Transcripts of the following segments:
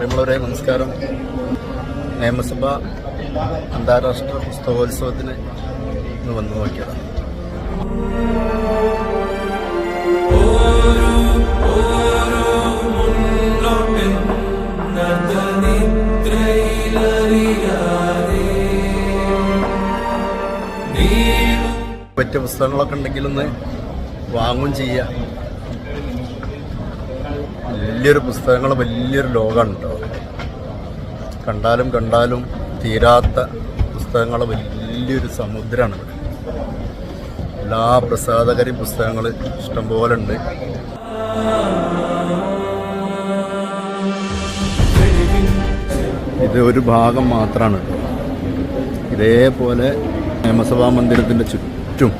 പ്രിയമുള്ളവരെ നമസ്കാരം. നിയമസഭ അന്താരാഷ്ട്ര പുസ്തകോത്സവത്തിന് ഇന്ന് വന്നു നോക്കിയതാണ്. പറ്റിയ പുസ്തകങ്ങളൊക്കെ ഉണ്ടെങ്കിൽ ഒന്ന് വാങ്ങുകയും ചെയ്യുക. വലിയൊരു പുസ്തകങ്ങൾ വലിയൊരു ലോകമാണ് കേട്ടോ. കണ്ടാലും തീരാത്ത പുസ്തകങ്ങൾ വലിയൊരു സമുദ്രമാണ് ഇവിടെ. എല്ലാ പ്രസാദകരി പുസ്തകങ്ങൾ ഇഷ്ടംപോലെ ഉണ്ട്. ഇത് ഒരു ഭാഗം മാത്രമാണ് കേട്ടോ. ഇതേപോലെ നിയമസഭാ മന്ദിരത്തിൻ്റെ ചുറ്റും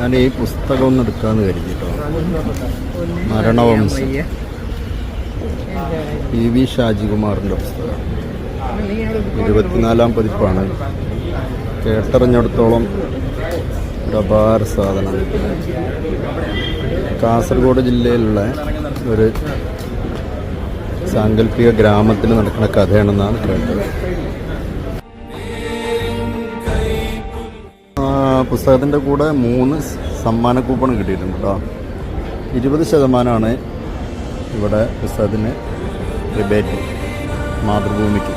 ഞാൻ ഈ പുസ്തകം ഒന്ന് എടുക്കാമെന്ന് കരുതിട്ടോ. മരണവംശം, PV ഷാജികുമാറിൻ്റെ പുസ്തകം. 24-ാം പതിപ്പാണ്. കേട്ടറിഞ്ഞിടത്തോളം ഒരു അപാര സാധനം. കാസർഗോഡ് ജില്ലയിലുള്ള ഒരു സാങ്കല്പിക ഗ്രാമത്തിൽ നടക്കുന്ന കഥയാണെന്നാണ് കേട്ടത്. പുസ്തകത്തിൻ്റെ കൂടെ 3 സമ്മാന കൂപ്പൺ കിട്ടിയിട്ടുണ്ട് കേട്ടോ. 20% ഇവിടെ പുസ്തകത്തിന് റിബേറ്റ് മാതൃഭൂമിക്ക്.